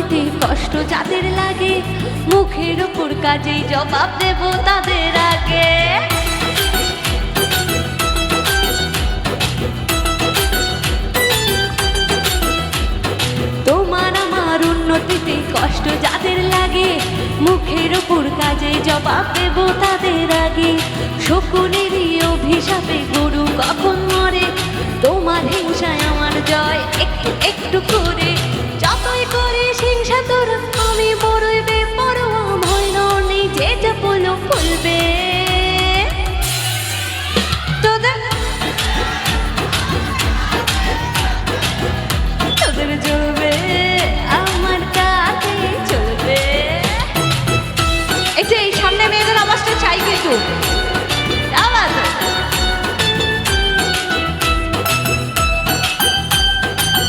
উন্নতি কষ্ট যাদের লাগে, মুখের ওপর কাজেই জবাব দেব তাদের আগে। তোমার আমার উন্নতিতে কষ্ট যাদের লাগে, মুখের ওপর কাজে জবাব দেব তাদের আগে। শকুনেরই অভিশাপে গরু কখন মরে, তোমার হিংসায় আমার জয় একটু একটু